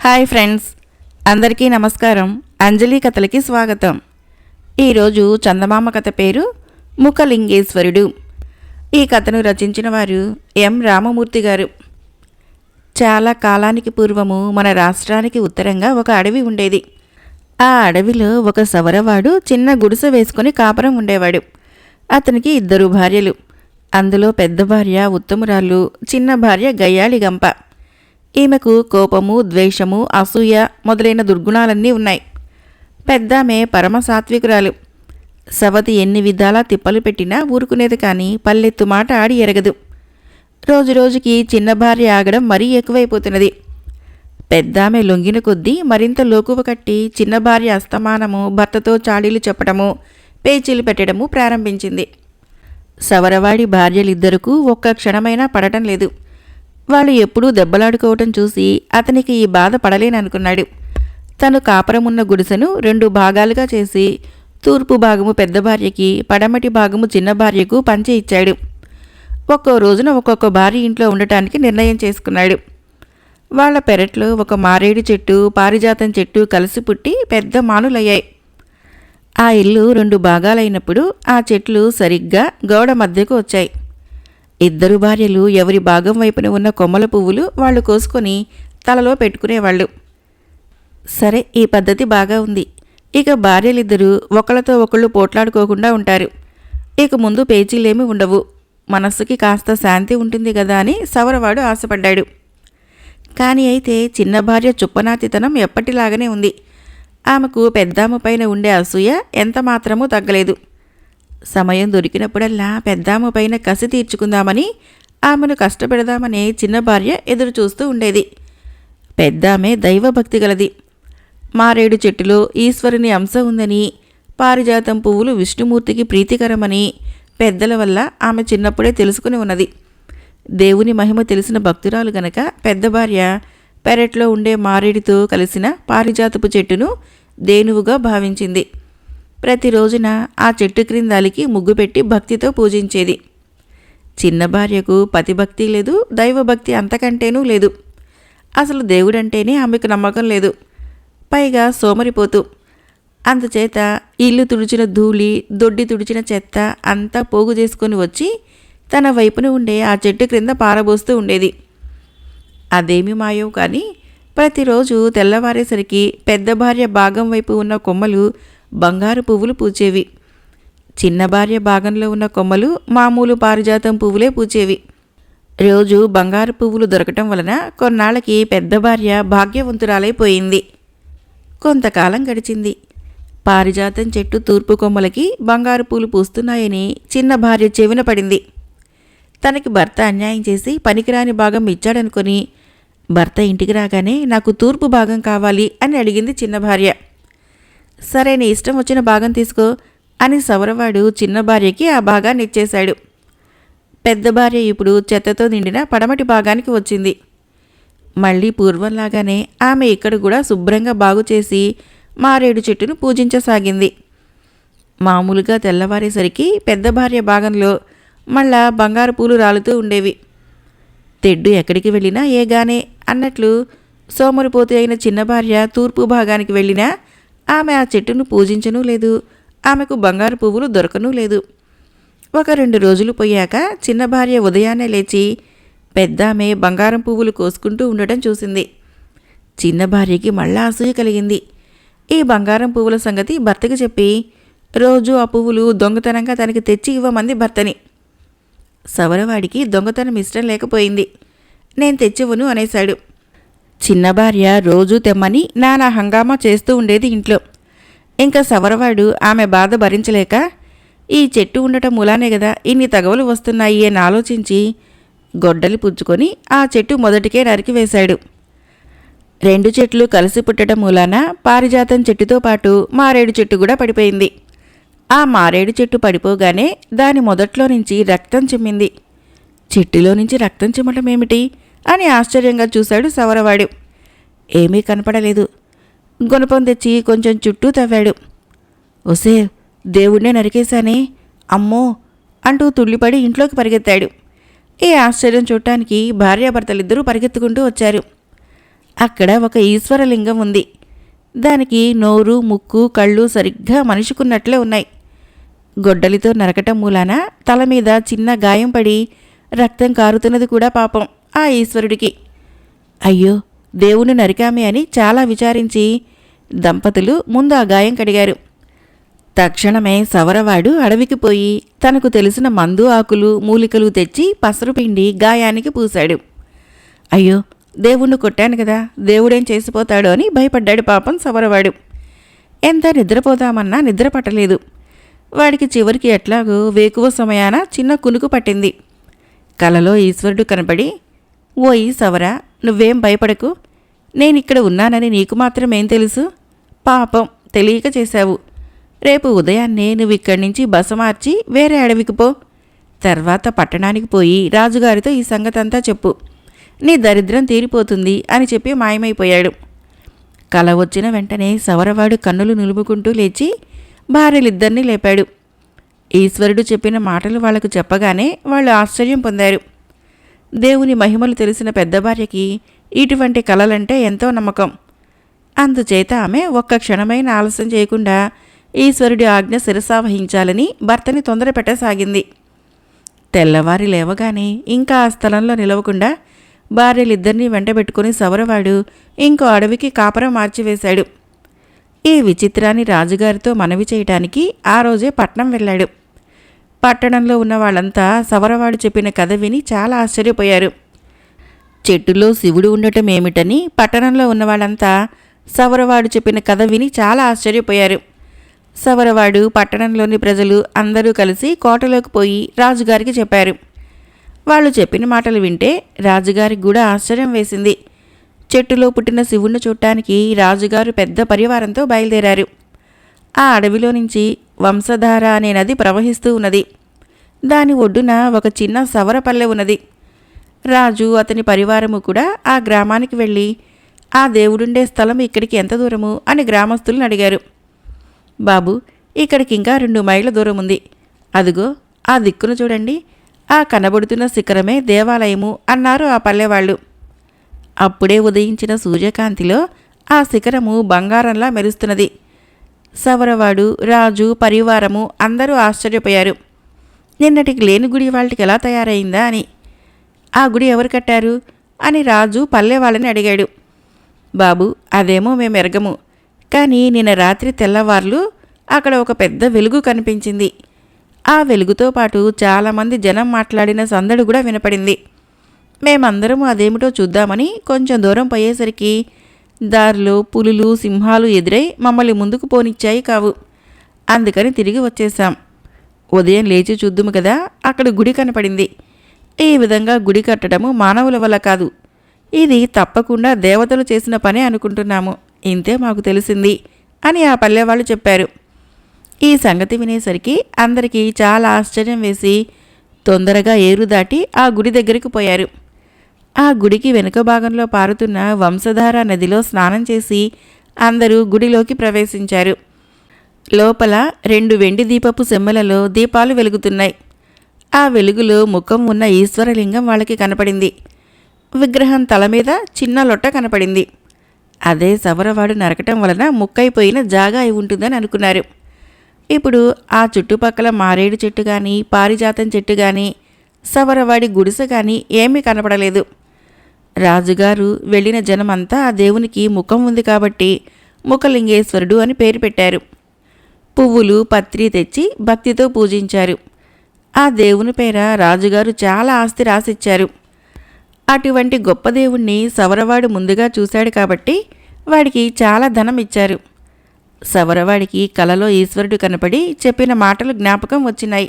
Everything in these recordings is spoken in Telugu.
హాయ్ ఫ్రెండ్స్, అందరికీ నమస్కారం. అంజలి కథలకి స్వాగతం. ఈరోజు చందమామ కథ పేరు ముఖలింగేశ్వరుడు. ఈ కథను రచించిన వారు ఎం రామమూర్తి గారు. చాలా కాలానికి పూర్వము మన రాష్ట్రానికి ఉత్తరంగా ఒక అడవి ఉండేది. ఆ అడవిలో ఒక సవరవాడు చిన్న గుడిసె వేసుకొని కాపురం ఉండేవాడు. అతనికి 2 భార్యలు. అందులో పెద్ద భార్య ఉత్తమురాలు, చిన్న భార్య గయ్యాళి గంప. ఈమెకు కోపము, ద్వేషము, అసూయ మొదలైన దుర్గుణాలన్నీ ఉన్నాయి. పెద్దామె పరమ సాత్వికురాలు. సవతి ఎన్ని విధాలా తిప్పలు పెట్టినా ఊరుకునేది, కానీ పల్లెత్తు మాట ఆడి ఎరగదు. రోజురోజుకి చిన్న భార్య ఆగడం మరీ ఎక్కువైపోతున్నది. పెద్దామె లొంగిన కొద్దీ మరింత లోకువ కట్టి చిన్న భార్య అస్తమానము భర్తతో చాడీలు చెప్పడము, పేచీలు పెట్టడము ప్రారంభించింది. సవరవాడి భార్యలిద్దరికూ ఒక్క క్షణమైనా పడటం లేదు. వాళ్ళు ఎప్పుడూ దెబ్బలాడుకోవటం చూసి అతనికి ఈ బాధ పడలేననుకున్నాడు. తను కాపురమున్న గుడిసెను 2 భాగాలుగా చేసి తూర్పు భాగము పెద్ద భార్యకి, పడమటి భాగము చిన్న భార్యకు పంచి ఇచ్చాడు. ఒక్కో రోజున ఒక్కొక్క భార్య ఇంట్లో ఉండటానికి నిర్ణయం చేసుకున్నాడు. వాళ్ల పెరట్లో ఒక మారేడు చెట్టు, పారిజాతం చెట్టు కలిసి పుట్టి పెద్ద మానులయ్యాయి. ఆ ఇల్లు 2 భాగాలైనప్పుడు ఆ చెట్లు సరిగ్గా గోడ మధ్యకు వచ్చాయి. 2 భార్యలు ఎవరి భాగం వైపున ఉన్న కొమ్మల పువ్వులు వాళ్ళు కోసుకొని తలలో పెట్టుకునేవాళ్ళు. సరే, ఈ పద్ధతి బాగా ఉంది. ఇక భార్యలిద్దరూ ఒకళ్ళతో ఒకళ్ళు పోట్లాడుకోకుండా ఉంటారు. ఇక ముందు పేచీలేమీ ఉండవు. మనస్సుకి కాస్త శాంతి ఉంటుంది కదా అని సవరవాడు ఆశపడ్డాడు. కానీ అయితే చిన్న భార్య చుప్పనాతితనం ఎప్పటిలాగానే ఉంది. ఆమెకు పెద్దామ పైన ఉండే అసూయ ఎంత మాత్రమూ తగ్గలేదు. సమయం దొరికినప్పుడల్లా పెద్దామ పైన కసి తీర్చుకుందామని, ఆమెను కష్టపెడదామని చిన్న భార్య ఎదురు చూస్తూ ఉండేది. పెద్దామె దైవభక్తి గలది. మారేడు చెట్టులో ఈశ్వరుని అంశ ఉందని, పారిజాతం పువ్వులు విష్ణుమూర్తికి ప్రీతికరమని పెద్దల వల్ల ఆమె చిన్నప్పుడే తెలుసుకుని ఉన్నది. దేవుని మహిమ తెలిసిన భక్తురాలు గనక పెద్ద భార్య పెరట్లో ఉండే మారేడుతో కలిసిన పారిజాతపు చెట్టును దేనువుగా భావించింది. ప్రతిరోజున ఆ చెట్టు క్రిందాలికి ముగ్గు పెట్టి భక్తితో పూజించేది. చిన్న భార్యకు పతిభక్తి లేదు, దైవభక్తి అంతకంటేనూ లేదు. అసలు దేవుడంటేనే ఆమెకు నమ్మకం లేదు. పైగా సోమరిపోతూ. అందుచేత ఇల్లు తుడిచిన ధూళి, దొడ్డి తుడిచిన చెత్త అంతా పోగు చేసుకొని వచ్చి తన వైపున ఉండే ఆ చెట్టు క్రింద పారబోస్తూ ఉండేది. అదేమి మాయో కానీ ప్రతిరోజు తెల్లవారేసరికి పెద్ద భార్య భాగం వైపు ఉన్న కొమ్మలు బంగారు పువ్వులు పూచేవి. చిన్న భార్య భాగంలో ఉన్న కొమ్మలు మామూలు పారిజాతం పువ్వులే పూచేవి. రోజు బంగారు పువ్వులు దొరకటం వలన కొన్నాళ్ళకి పెద్ద భార్య భాగ్యవంతురాలైపోయింది. కొంతకాలం గడిచింది. పారిజాతం చెట్టు తూర్పు కొమ్మలకి బంగారు పూలు పూస్తున్నాయని చిన్న భార్య చెవిన పడింది. తనకి భర్త అన్యాయం చేసి పనికిరాని భాగం ఇచ్చాడనుకొని భర్త ఇంటికి రాగానే నాకు తూర్పు భాగం కావాలి అని అడిగింది చిన్న భార్య. సరే, నీ ఇష్టం వచ్చిన భాగం తీసుకో అని సవరవాడు చిన్న భార్యకి ఆ భాగాన్ని ఇచ్చేశాడు. పెద్ద భార్య ఇప్పుడు చెత్తతో నిండిన పడమటి భాగానికి వచ్చింది. మళ్ళీ పూర్వంలాగానే ఆమె ఇక్కడ కూడా శుభ్రంగా బాగు చేసి మారేడు చెట్టును పూజించసాగింది. మామూలుగా తెల్లవారేసరికి పెద్ద భార్య భాగంలో మళ్ళా బంగారు పూలు రాలుతూ ఉండేవి. తెడ్డు ఎక్కడికి వెళ్ళినా ఏగానే అన్నట్లు సోమరిపోతు అయిన చిన్న భార్య తూర్పు భాగానికి వెళ్ళినా ఆమె ఆ చెట్టును పూజించనూ లేదు, ఆమెకు బంగారు పువ్వులు దొరకనూ లేదు. 1-2 రోజులు పోయాక చిన్న భార్య ఉదయాన్నే లేచి పెద్దామె బంగారం పువ్వులు కోసుకుంటూ ఉండటం చూసింది. చిన్న భార్యకి మళ్ళా అసూయ కలిగింది. ఈ బంగారం పువ్వుల సంగతి భర్తకి చెప్పి రోజు ఆ పువ్వులు దొంగతనంగా తనకి తెచ్చి ఇవ్వమంది భర్తని. సవరవాడికి దొంగతనం ఇష్టం లేకపోయింది. నేను తెచ్చివ్వను అనేశాడు. చిన్న భార్య రోజూ తెమ్మని నానా హంగామా చేస్తూ ఉండేది ఇంట్లో. ఇంకా సవరవాడు ఆమె బాధ భరించలేక ఈ చెట్టు ఉండటం మూలానే కదా ఇన్ని తగవలు వస్తున్నాయి అని ఆలోచించి గొడ్డలి పుచ్చుకొని ఆ చెట్టు మొదటికే నరికివేశాడు. 2 చెట్లు కలిసి పుట్టడం మూలాన పారిజాతం చెట్టుతో పాటు మారేడు చెట్టు కూడా పడిపోయింది. ఆ మారేడు చెట్టు పడిపోగానే దాని మొదట్లో నుంచి రక్తం చిమ్మింది. చెట్టులో నుంచి రక్తం చిమ్మటం ఏమిటి అని ఆశ్చర్యంగా చూశాడు సవరవాడు. ఏమీ కనపడలేదు. గుణపం తెచ్చి కొంచెం చుట్టూ తవ్వాడు. ఒసే, దేవుణ్ణే నరికేశానే, అమ్మో అంటూ తుళ్ళిపడి ఇంట్లోకి పరిగెత్తాడు. ఈ ఆశ్చర్యం చూడటానికి భార్యాభర్తలిద్దరూ పరిగెత్తుకుంటూ వచ్చారు. అక్కడ ఒక ఈశ్వరలింగం ఉంది. దానికి నోరు, ముక్కు, కళ్ళు సరిగ్గా మనిషికున్నట్లే ఉన్నాయి. గొడ్డలితో నరకటం మూలాన తల మీద చిన్న గాయం పడి రక్తం కారుతున్నది కూడా పాపం ఆ ఈశ్వరుడికి. అయ్యో, దేవుణ్ణి నరికామే అని చాలా విచారించి దంపతులు ముందు ఆ గాయం కడిగారు. తక్షణమే సవరవాడు అడవికి పోయి తనకు తెలిసిన మందు ఆకులు, మూలికలు తెచ్చి పసరు పిండి గాయానికి పూశాడు. అయ్యో, దేవుణ్ణి కొట్టాను కదా, దేవుడేం చేసిపోతాడో అని భయపడ్డాడు పాపం సవరవాడు. ఎంత నిద్రపోదామన్నా నిద్ర పట్టలేదు. వాడికి చివరికి ఎట్లాగో వేకువ సమయాన చిన్న కునుకు పట్టింది. కలలో ఈశ్వరుడు కనపడి, ఓయి సవరా, నువ్వేం భయపడకు, నేనిక్కడ ఉన్నానని నీకు మాత్రమేం తెలుసు? పాపం తెలియక చేశావు. రేపు ఉదయాన్నే నువ్విక్కడి నుంచి బస మార్చి వేరే అడవికి పో. తర్వాత పట్టణానికి పోయి రాజుగారితో ఈ సంగతంతా చెప్పు. నీ దరిద్రం తీరిపోతుంది అని చెప్పి మాయమైపోయాడు. కల వచ్చిన వెంటనే సవరవాడు కన్నులు నిలుపుకుంటూ లేచి భార్యలిద్దరినీ లేపాడు. ఈశ్వరుడు చెప్పిన మాటలు వాళ్లకు చెప్పగానే వాళ్ళు ఆశ్చర్యం పొందారు. దేవుని మహిమలు తెలిసిన పెద్ద భార్యకి ఇటువంటి కలలంటే ఎంతో నమ్మకం. అందుచేత ఆమె ఒక్క క్షణమైన ఆలస్యం చేయకుండా ఈశ్వరుడి ఆజ్ఞ శిరసావహించాలని భర్తని తొందర పెట్టసాగింది. తెల్లవారి లేవగానే ఇంకా ఆ స్థలంలో నిలవకుండా భార్యలిద్దరినీ వెంటబెట్టుకుని సవరవాడు ఇంకో అడవికి కాపరం మార్చివేశాడు. ఈ విచిత్రాన్ని రాజుగారితో మనవి చేయటానికి ఆ రోజే పట్నం వెళ్ళాడు. పట్టణంలో ఉన్న వాళ్ళంతా సవరవాడు చెప్పిన కథ విని చాలా ఆశ్చర్యపోయారు. చెట్టులో శివుడు ఉండటం ఏమిటని పట్టణంలో ఉన్న వాళ్ళంతా సవరవాడు చెప్పిన కథ విని చాలా ఆశ్చర్యపోయారు. సవరవాడు, పట్టణంలోని ప్రజలు అందరూ కలిసి కోటలోకి పోయి రాజుగారికి చెప్పారు. వాళ్ళు చెప్పిన మాటలు వింటే రాజుగారికి కూడా ఆశ్చర్యం వేసింది. చెట్టులో పుట్టిన శివుణ్ణి చూడటానికి రాజుగారు పెద్ద పరివారంతో బయలుదేరారు. ఆ అడవిలో నుంచి వంశధార అనే నది ప్రవహిస్తూ ఉన్నది. దాని ఒడ్డున ఒక చిన్న సవరపల్లె ఉన్నది. రాజు, అతని పరివారము కూడా ఆ గ్రామానికి వెళ్ళి ఆ దేవుడుండే స్థలం ఇక్కడికి ఎంత దూరము అని గ్రామస్తులను అడిగారు. బాబు, ఇక్కడికి ఇంకా 2 మైళ్ళ దూరం ఉంది. అదిగో ఆ దిక్కును చూడండి, ఆ కనబడుతున్న శిఖరమే దేవాలయము అన్నారు ఆ పల్లెవాళ్ళు. అప్పుడే ఉదయించిన సూర్యకాంతిలో ఆ శిఖరము బంగారంలా మెరుస్తున్నది. సవరవాడు, రాజు, పరివారము అందరూ ఆశ్చర్యపోయారు. నిన్నటికి లేని గుడి వాళ్ళకి ఎలా తయారైందా అని. ఆ గుడి ఎవరు కట్టారు అని రాజు పల్లెవాళ్ళని అడిగాడు. బాబు, అదేమో మేము ఎరగము, కానీ నిన్న రాత్రి తెల్లవార్లు అక్కడ ఒక పెద్ద వెలుగు కనిపించింది. ఆ వెలుగుతో పాటు చాలామంది జనం మాట్లాడిన సందడి కూడా వినపడింది. మేమందరము అదేమిటో చూద్దామని కొంచెం దూరం పోయేసరికి దారిలో పులులు, సింహాలు ఎదురై మమ్మల్ని ముందుకు పోనిచ్చాయి కావు. అందుకని తిరిగి వచ్చేశాం. ఉదయం లేచి చూద్దుము కదా, అక్కడ గుడి కనపడింది. ఈ విధంగా గుడి కట్టడము మానవుల వల్ల కాదు, ఇది తప్పకుండా దేవతలు చేసిన పనే అనుకుంటున్నాము. ఇంతే మాకు తెలిసింది అని ఆ పల్లెవాళ్ళు చెప్పారు. ఈ సంగతి వినేసరికి అందరికీ చాలా ఆశ్చర్యం వేసి తొందరగా ఏరు దాటి ఆ గుడి దగ్గరికి పోయారు. ఆ గుడికి వెనుక భాగంలో పారుతున్న వంశధార నదిలో స్నానం చేసి అందరూ గుడిలోకి ప్రవేశించారు. లోపల 2 వెండి దీపపు సెమ్మలలో దీపాలు వెలుగుతున్నాయి. ఆ వెలుగులో ముఖం ఉన్న ఈశ్వరలింగం వాళ్ళకి కనపడింది. విగ్రహం తల మీద చిన్న లొట్ట కనపడింది. అదే సవరవాడు నరకటం వలన ముక్కైపోయిన జాగా అయి ఉంటుందని అనుకున్నారు. ఇప్పుడు ఆ చుట్టుపక్కల మారేడు చెట్టు కానీ, పారిజాతం చెట్టు కానీ, సవరవాడి గుడిసె కానీ ఏమీ కనపడలేదు. రాజుగారు వెళ్ళిన జనమంతా ఆ దేవునికి ముఖం ఉంది కాబట్టి ముఖలింగేశ్వరుడు అని పేరు పెట్టారు. పువ్వులు, పత్రి తెచ్చి భక్తితో పూజించారు. ఆ దేవుని పేర రాజుగారు చాలా ఆస్తి రాసిచ్చారు. అటువంటి గొప్ప దేవుణ్ణి సవరవాడు ముందుగా చూశాడు కాబట్టి వాడికి చాలా ధనం ఇచ్చారు. సవరవాడికి కలలో ఈశ్వరుడు కనపడి చెప్పిన మాటలు జ్ఞాపకం వచ్చినాయి.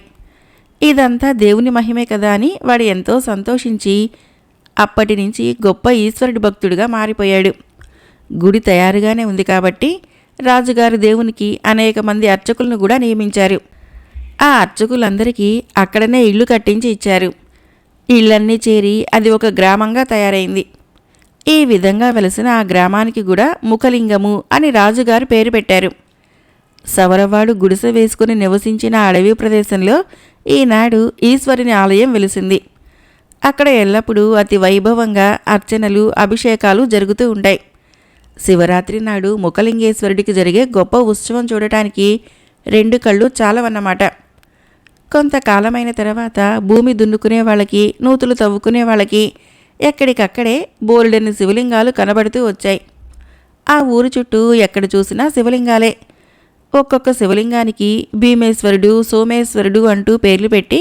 ఇదంతా దేవుని మహిమే కదా అని వాడు ఎంతో సంతోషించి అప్పటి నుంచి గొప్ప ఈశ్వరుడి భక్తుడిగా మారిపోయాడు. గుడి తయారుగానే ఉంది కాబట్టి రాజుగారు దేవునికి అనేక మంది అర్చకులను కూడా నియమించారు. ఆ అర్చకులందరికీ అక్కడనే ఇళ్ళు కట్టించి ఇచ్చారు. ఇళ్ళన్నీ చేరి అది ఒక గ్రామంగా తయారైంది. ఈ విధంగా వెలసిన ఆ గ్రామానికి కూడా ముఖలింగము అని రాజుగారు పేరు పెట్టారు. సవరవాడు గుడిసె వేసుకుని నివసించిన అడవి ప్రదేశంలో ఈనాడు ఈశ్వరుని ఆలయం వెలిసింది. అక్కడ ఎల్లప్పుడూ అతి వైభవంగా అర్చనలు అభిషేకాలు జరుగుతూ ఉంటాయి. శివరాత్రి నాడు ముఖలింగేశ్వరుడికి జరిగే గొప్ప ఉత్సవం చూడటానికి 2 కళ్ళు చాలవన్నమాట. కొంతకాలమైన తర్వాత భూమి దున్నుకునే వాళ్ళకి, నూతులు తవ్వుకునే వాళ్ళకి ఎక్కడికక్కడే బోల్డెన్ని శివలింగాలు కనబడుతూ వచ్చాయి. ఆ ఊరు చుట్టూ ఎక్కడ చూసినా శివలింగాలే. ఒక్కొక్క శివలింగానికి భీమేశ్వరుడు, సోమేశ్వరుడు అంటూ పేర్లు పెట్టి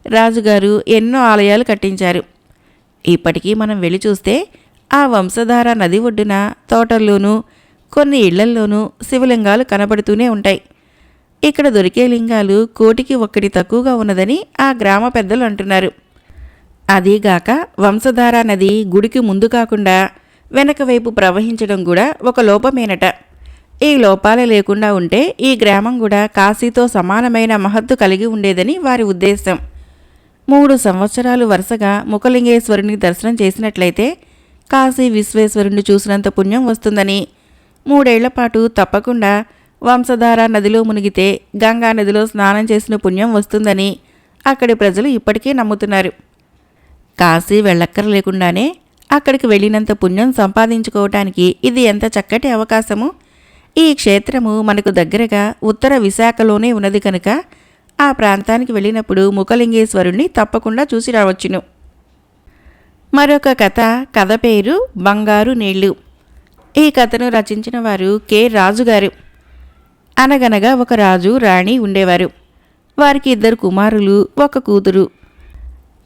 రాజుగారు ఎన్నో ఆలయాలు కట్టించారు. ఇప్పటికీ మనం వెళ్ళి చూస్తే ఆ వంశధార నది ఒడ్డున తోటల్లోనూ కొన్ని ఇళ్లల్లోనూ శివలింగాలు కనబడుతూనే ఉంటాయి. ఇక్కడ దొరికే లింగాలు 1,000 తక్కువగా ఉన్నదని ఆ గ్రామ పెద్దలు అంటున్నారు. అదీగాక వంశధార నది గుడికి ముందు కాకుండా వెనక వైపు ప్రవహించడం కూడా ఒక లోపమేనట. ఈ లోపాలే లేకుండా ఉంటే ఈ గ్రామం కూడా కాశీతో సమానమైన మహత్తు కలిగి ఉండేదని వారి ఉద్దేశం. 3 సంవత్సరాలు వరుసగా ముఖలింగేశ్వరుని దర్శనం చేసినట్లయితే కాశీ విశ్వేశ్వరుణ్ణి చూసినంత పుణ్యం వస్తుందని, 3 ఏళ్ల పాటు తప్పకుండా వంశధార నదిలో మునిగితే గంగా నదిలో స్నానం చేసిన పుణ్యం వస్తుందని అక్కడి ప్రజలు ఇప్పటికీ నమ్ముతున్నారు. కాశీ వెళ్ళక్కర్లేకుండానే అక్కడికి వెళ్ళినంత పుణ్యం సంపాదించుకోవటానికి ఇది ఎంత చక్కటి అవకాశము. ఈ క్షేత్రము మనకు దగ్గరగా ఉత్తర విశాఖలోనే ఉన్నది కనుక ఆ ప్రాంతానికి వెళ్ళినప్పుడు ముఖలింగేశ్వరుణ్ణి తప్పకుండా చూసి రావచ్చును. మరొక కథ పేరు బంగారు నీళ్లు. ఈ కథను రచించిన వారు కె. రాజుగారు. అనగనగా ఒక రాజు, రాణి ఉండేవారు. వారికి 2 కుమారులు, 1 కూతురు.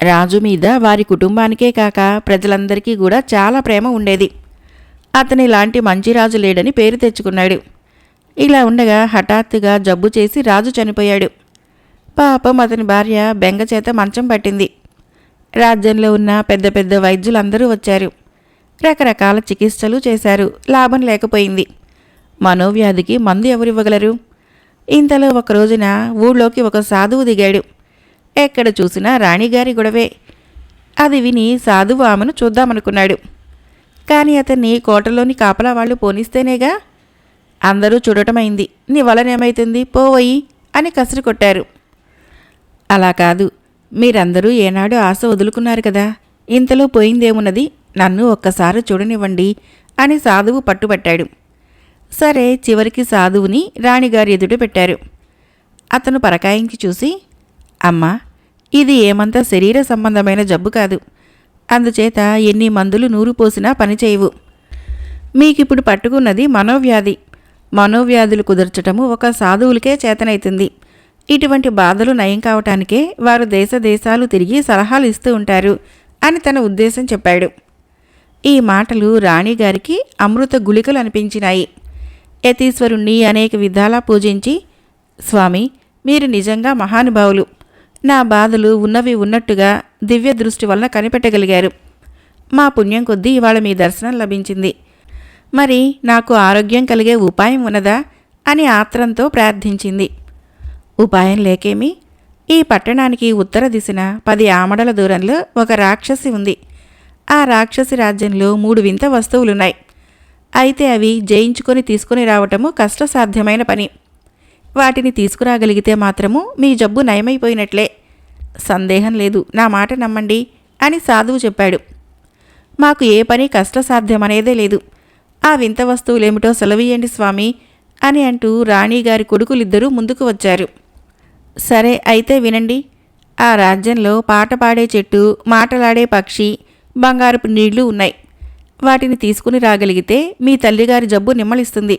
రాజు మీద వారి కుటుంబానికే కాక ప్రజలందరికీ కూడా చాలా ప్రేమ ఉండేది. అతని లాంటి మంచి రాజు లేడని పేరు తెచ్చుకున్నాడు. ఇలా ఉండగా హఠాత్తుగా జబ్బు చేసి రాజు చనిపోయాడు. పాపం అతని భార్య బెంగచేత మంచం పట్టింది. రాజ్యంలో ఉన్న పెద్ద పెద్ద వైద్యులందరూ వచ్చారు. రకరకాల చికిత్సలు చేశారు. లాభం లేకపోయింది. మనోవ్యాధికి మందు ఎవరివ్వగలరు? ఇంతలో ఒక రోజున ఊళ్ళోకి ఒక సాధువు దిగాడు. ఎక్కడ చూసినా రాణిగారి గొడవే. అది విని సాధువు ఆమెను చూద్దామనుకున్నాడు. కానీ అతన్ని కోటలోని కాపలా వాళ్ళు పోనిస్తేనేగా. అందరూ చూడటమైంది. నీ వలనేమైతుంది, పోవయి అని కసిరి కొట్టారు. అలా కాదు, మీరందరూ ఏనాడు ఆశ వదులుకున్నారు కదా, ఇంతలో పోయిందేమున్నది, నన్ను ఒక్కసారి చూడనివ్వండి అని సాధువు పట్టుబట్టాడు. సరే, చివరికి సాధువుని రాణిగారి ఎదుట పెట్టారు. అతను పరకాయించి చూసి, అమ్మా, ఇది ఏమంత శరీర సంబంధమైన జబ్బు కాదు. అందుచేత ఎన్ని మందులు నూరు పోసినా పనిచేయవు. మీకిప్పుడు పట్టుకున్నది మనోవ్యాధి. మనోవ్యాధులు కుదర్చటము ఒక సాధువులకే చేతనైతుంది. ఇటువంటి బాధలు నయం కావటానికే వారు దేశాలు తిరిగి సలహాలు ఇస్తూ ఉంటారు అని తన ఉద్దేశం చెప్పాడు. ఈ మాటలు రాణిగారికి అమృత గుళికలు అనిపించినాయి. యతీశ్వరుణ్ణి అనేక విధాలా పూజించి, స్వామి, మీరు నిజంగా మహానుభావులు. నా బాధలు ఉన్నవి ఉన్నట్టుగా దివ్య దృష్టి వలన కనిపెట్టగలిగారు. మా పుణ్యం కొద్దీ ఇవాళ మీ దర్శనం లభించింది. మరి నాకు ఆరోగ్యం కలిగే ఉపాయం ఉన్నదా అని ఆత్రంతో ప్రార్థించింది. ఉపాయం లేకేమి? ఈ పట్టణానికి ఉత్తర దిశన 10 ఆమడల దూరంలో ఒక రాక్షసి ఉంది. ఆ రాక్షసి రాజ్యంలో 3 వింత వస్తువులున్నాయి. అయితే అవి జయించుకొని తీసుకుని రావటము కష్టసాధ్యమైన పని. వాటిని తీసుకురాగలిగితే మాత్రము మీ జబ్బు నయమైపోయినట్లే. సందేహం లేదు, నా మాట నమ్మండి అని సాధువు చెప్పాడు. మాకు ఏ పని కష్టసాధ్యమనేదే లేదు. ఆ వింత వస్తువులేమిటో సెలవీయండి స్వామి అని అంటూ రాణిగారి కొడుకులిద్దరూ ముందుకు వచ్చారు. సరే, అయితే వినండి. ఆ రాజ్యంలో పాట పాడే చెట్టు, మాటలాడే పక్షి, బంగారపు నీళ్లు ఉన్నాయి. వాటిని తీసుకుని రాగలిగితే మీ తల్లిగారి జబ్బు నిమ్మలిస్తుంది.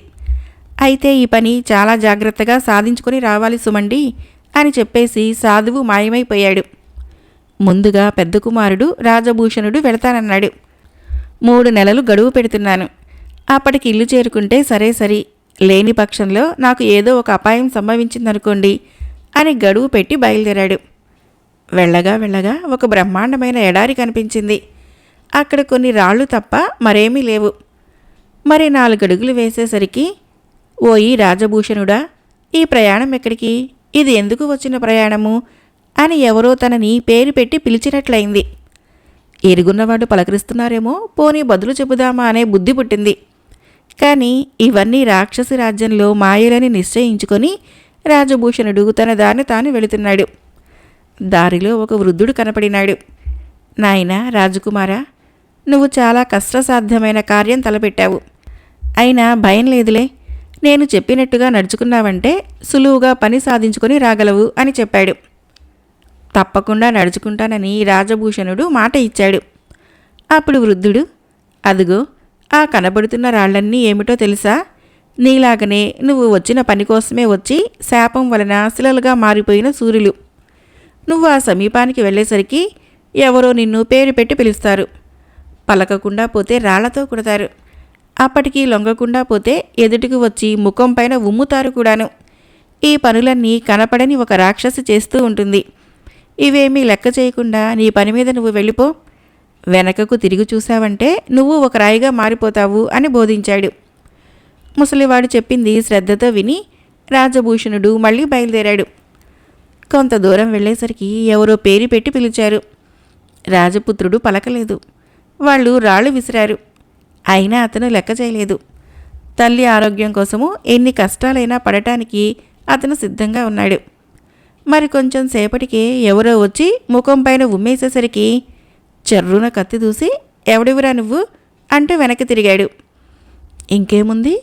అయితే ఈ పని చాలా జాగ్రత్తగా సాధించుకుని రావాలి సుమండి అని చెప్పేసి సాధువు మాయమైపోయాడు. ముందుగా పెద్ద కుమారుడు రాజభూషణుడు వెళతానన్నాడు. 3 నెలలు గడువు పెడుతున్నాను. అప్పటికి ఇల్లు చేరుకుంటే సరే, లేని పక్షంలో నాకు ఏదో ఒక అపాయం సంభవించిందనుకోండి అని గడువు పెట్టి బయలుదేరాడు. వెళ్ళగా ఒక బ్రహ్మాండమైన ఎడారి కనిపించింది. అక్కడ కొన్ని రాళ్ళు తప్ప మరేమీ లేవు. మరి 4 అడుగులు వేసేసరికి, ఓయి రాజభూషణుడా, ఈ ప్రయాణం ఎక్కడికి? ఇది ఎందుకు వచ్చిన ప్రయాణము అని ఎవరో తనని పేరు పెట్టి పిలిచినట్లయింది. ఎరుగున్నవాడు పలకరిస్తున్నారేమో, పోనీ బదులు చెబుదామా అనే బుద్ధి పుట్టింది. కానీ ఇవన్నీ రాక్షసి రాజ్యంలో మాయలని నిశ్చయించుకొని రాజభూషణుడు తన దారిని తాను వెళుతున్నాడు. దారిలో ఒక వృద్ధుడు కనపడినాడు. నాయనా రాజకుమారా, నువ్వు చాలా కష్టసాధ్యమైన కార్యం తలపెట్టావు. అయినా భయం లేదులే, నేను చెప్పినట్టుగా నడుచుకున్నావంటే సులువుగా పని సాధించుకొని రాగలవు అని చెప్పాడు. తప్పకుండా నడుచుకుంటానని రాజభూషణుడు మాట ఇచ్చాడు. అప్పుడు వృద్ధుడు, అదుగో ఆ కనబడుతున్న రాళ్లన్నీ ఏమిటో తెలుసా? నీలాగనే నువ్వు వచ్చిన పని కోసమే వచ్చి శాపం వలన శిలలుగా మారిపోయిన సూర్యులు. నువ్వు ఆ సమీపానికి వెళ్ళేసరికి ఎవరో నిన్ను పేరు పెట్టి పిలుస్తారు. పలకకుండా పోతే రాళ్లతో కొడతారు. అప్పటికి లొంగకుండా పోతే ఎదుటికి వచ్చి ముఖం పైన ఉమ్ముతారు కూడాను. ఈ పనులన్నీ కనపడని ఒక రాక్షసి చేస్తూ ఉంటుంది. ఇవేమీ లెక్క చేయకుండా నీ పని మీద నువ్వు వెళ్ళిపో. వెనకకు తిరిగి చూశావంటే నువ్వు ఒక రాయిగా మారిపోతావు అని బోధించాడు. ముసలివాడు చెప్పింది శ్రద్ధతో విని రాజభూషణుడు మళ్ళీ బయలుదేరాడు. కొంత దూరం వెళ్ళేసరికి ఎవరో పేరు పెట్టి పిలిచారు. రాజపుత్రుడు పలకలేదు. వాళ్ళు రాళ్ళు విసిరారు. అయినా అతను లెక్క చేయలేదు. తల్లి ఆరోగ్యం కోసము ఎన్ని కష్టాలైనా పడటానికి అతను సిద్ధంగా ఉన్నాడు. మరి కొంచెం సేపటికే ఎవరో వచ్చి ముఖం పైన ఉమ్మేసేసరికి చెర్రున కత్తి దూసి, ఎవడివిరా నువ్వు అంటూ వెనక్కి తిరిగాడు. ఇంకేముంది,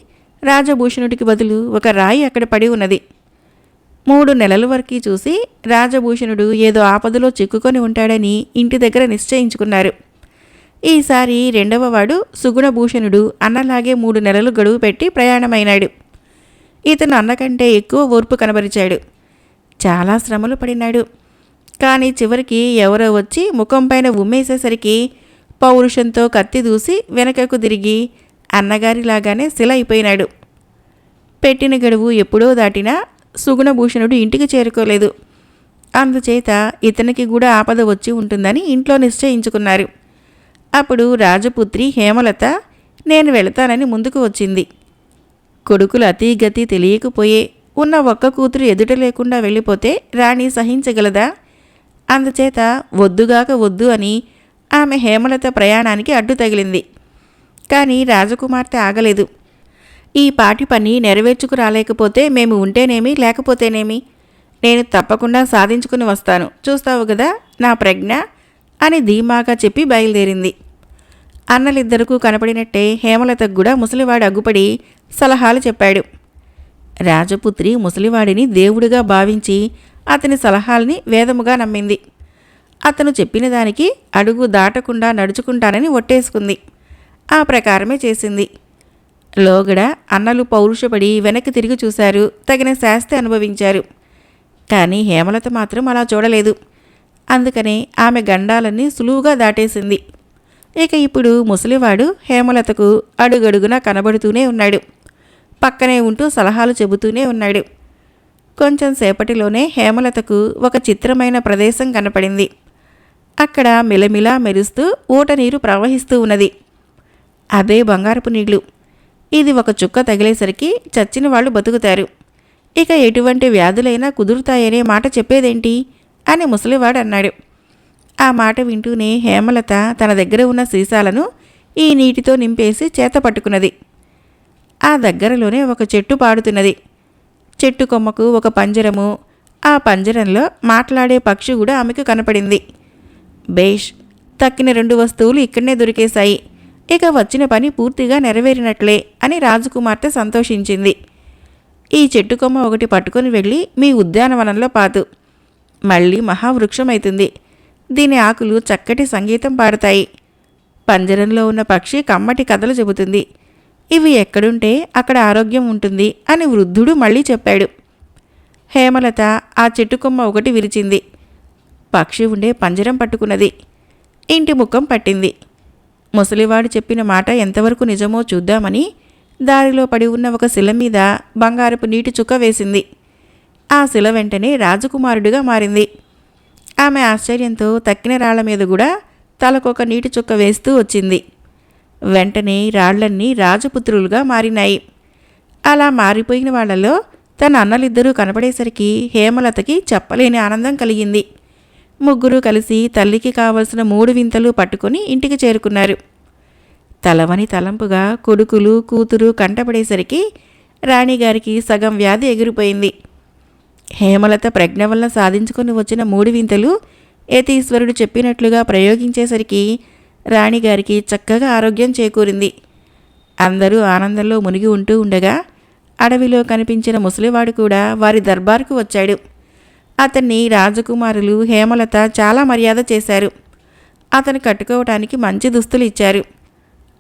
రాజభూషణుడికి బదులు ఒక రాయి అక్కడ పడి ఉన్నది. 3 నెలల వరకు చూసి రాజభూషణుడు ఏదో ఆపదలో చిక్కుకొని ఉంటాడని ఇంటి దగ్గర నిశ్చయించుకున్నారు. ఈసారి రెండవవాడు సుగుణభూషణుడు అన్నలాగే 3 నెలలు గడువు పెట్టి ప్రయాణమైనాడు. ఇతను అన్నకంటే ఎక్కువ ఓర్పు కనబరిచాడు. చాలా శ్రమలు పడినాడు. కానీ చివరికి ఎవరో వచ్చి ముఖం పైన ఉమ్మేసేసరికి పౌరుషంతో కత్తి దూసి వెనకకు తిరిగి అన్నగారిలాగానే శిల అయిపోయినాడు. పెట్టిన గడువు ఎప్పుడో దాటినా సుగుణభూషణుడు ఇంటికి చేరుకోలేదు. అందుచేత ఇతనికి కూడా ఆపద వచ్చి ఉంటుందని ఇంట్లో నిశ్చయించుకున్నారు. అప్పుడు రాజపుత్రి హేమలత నేను వెళతానని ముందుకు వచ్చింది. కొడుకులు అతీగతి తెలియకపోయే ఉన్న ఒక్క కూతురు ఎదుట లేకుండా వెళ్ళిపోతే రాణి సహించగలదా? అందుచేత వద్దుగాక వద్దు అని ఆమె హేమలత ప్రయాణానికి అడ్డు తగిలింది. కానీ రాజకుమార్తె ఆగలేదు. ఈ పాటి పని నెరవేర్చుకు రాలేకపోతే మేము ఉంటేనేమి లేకపోతేనేమి, నేను తప్పకుండా సాధించుకుని వస్తాను, చూస్తావు కదా నా ప్రజ్ఞ అని ధీమాగా చెప్పి బయలుదేరింది. అన్నలిద్దరికూ కనపడినట్టే హేమలతకు కూడా ముసలివాడు అగ్గుపడి సలహాలు చెప్పాడు. రాజపుత్రి ముసలివాడిని దేవుడిగా భావించి అతని సలహాల్ని వేదముగా నమ్మింది. అతను చెప్పిన దానికి అడుగు దాటకుండా నడుచుకుంటానని ఒట్టేసుకుంది. ఆ ప్రకారమే చేసింది. లోగడ అన్నలు పౌరుషపడి వెనక్కి తిరిగి చూశారు, తగిన శాస్తి అనుభవించారు. కానీ హేమలత మాత్రం అలా చూడలేదు. అందుకనే ఆమె గండాలన్నీ సులువుగా దాటేసింది. ఇక ఇప్పుడు ముసలివాడు హేమలతకు అడుగడుగునా కనబడుతూనే ఉన్నాడు. పక్కనే ఉంటూ సలహాలు చెబుతూనే ఉన్నాడు. కొంచెం సేపటిలోనే హేమలతకు ఒక చిత్రమైన ప్రదేశం కనపడింది. అక్కడ మిలమిలా మెరుస్తూ ఊట నీరు ప్రవహిస్తూ ఉన్నది. అదే బంగారపు నీళ్లు. ఇది ఒక చుక్క తగిలేసరికి చచ్చిన వాళ్ళు బతుకుతారు. ఇక ఎటువంటి వ్యాధులైనా కుదురుతాయనే మాట చెప్పేదేంటి అని ముసలివాడు అన్నాడు. ఆ మాట వింటూనే హేమలత తన దగ్గర ఉన్న సీసాలను ఈ నీటితో నింపేసి చేత పట్టుకున్నది. ఆ దగ్గరలోనే ఒక చెట్టు పాడుతున్నది. చెట్టు కొమ్మకు ఒక పంజరము, ఆ పంజరంలో మాట్లాడే పక్షి కూడా ఆమెకు కనపడింది. బేష్, తక్కిన 2 వస్తువులు ఇక్కడనే దొరికేశాయి. ఇక వచ్చిన పని పూర్తిగా నెరవేరినట్లే అని రాజకుమార్తె సంతోషించింది. ఈ చెట్టు కొమ్మ ఒకటి పట్టుకొని వెళ్ళి మీ ఉద్యానవనంలో పాతు. మళ్ళీ మహావృక్షమైతుంది. దీని ఆకులు చక్కటి సంగీతం పాడతాయి. పంజరంలో ఉన్న పక్షి కమ్మటి కథలు చెబుతుంది. ఇవి ఎక్కడుంటే అక్కడ ఆరోగ్యం ఉంటుంది అని వృద్ధుడు మళ్ళీ చెప్పాడు. హేమలత ఆ చెట్టు కొమ్మ ఒకటి విరిచింది. పక్షి ఉండే పంజరం పట్టుకున్నది. ఇంటి ముఖం పట్టింది. ముసలివాడు చెప్పిన మాట ఎంతవరకు నిజమో చూద్దామని దారిలో పడి ఉన్న ఒక శిల మీద బంగారపు నీటి చుక్క వేసింది. ఆ శిల వెంటనే రాజకుమారుడిగా మారింది. ఆమె ఆశ్చర్యంతో తక్కిన రాళ్ల మీద కూడా తలకొక నీటి చుక్క వేస్తూ వచ్చింది. వెంటనే రాళ్లన్నీ రాజపుత్రులుగా మారినాయి. అలా మారిపోయిన వాళ్లలో తన అన్నలిద్దరూ కనపడేసరికి హేమలతకి చెప్పలేని ఆనందం కలిగింది. ముగ్గురు కలిసి తల్లికి కావలసిన 3 వింతలు పట్టుకొని ఇంటికి చేరుకున్నారు. తలవని తలంపుగా కొడుకులు కూతురు కంటపడేసరికి రాణిగారికి సగం వ్యాధి ఎగిరిపోయింది. హేమలత ప్రజ్ఞ వల్ల సాధించుకొని వచ్చిన 3 వింతలు యతీశ్వరుడు చెప్పినట్లుగా ప్రయోగించేసరికి రాణిగారికి చక్కగా ఆరోగ్యం చేకూరింది. అందరూ ఆనందంలో మునిగి ఉంటూ ఉండగా అడవిలో కనిపించిన ముసలివాడు కూడా వారి దర్బారుకు వచ్చాడు. అతన్ని రాజకుమారులు హేమలత చాలా మర్యాద చేశారు. అతను కట్టుకోవటానికి మంచి దుస్తులు ఇచ్చారు.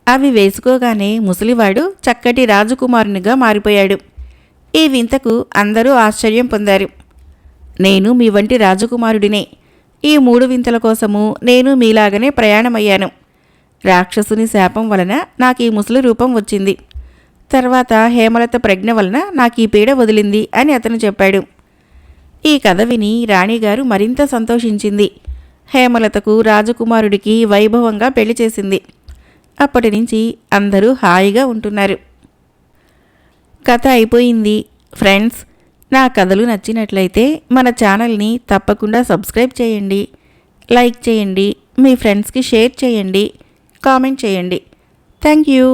అవి వేసుకోగానే ముసలివాడు చక్కటి రాజకుమారునిగా మారిపోయాడు. ఈ వింతకు అందరూ ఆశ్చర్యం పొందారు. నేను మీ వంటి రాజకుమారుడినే. ఈ 3 వింతల కోసము నేను మీలాగనే ప్రయాణమయ్యాను. రాక్షసుని శాపం వలన నాకు ఈ ముసలి రూపం వచ్చింది. తర్వాత హేమలత ప్రజ్ఞ వలన నాకు ఈ పీడ వదిలింది అని అతను చెప్పాడు. ఈ కథ విని రాణిగారు మరింత సంతోషించింది. హేమలతకు రాజకుమారుడికి వైభవంగా పెళ్లి చేసింది. అప్పటి నుంచి అందరూ హాయిగా ఉంటున్నారు. కథ అయిపోయింది. ఫ్రెండ్స్, నా కథలు నచ్చినట్లయితే మన ఛానల్ని తప్పకుండా సబ్స్క్రైబ్ చేయండి, లైక్ చేయండి, మీ ఫ్రెండ్స్కి షేర్ చేయండి, కామెంట్ చేయండి. Thank you.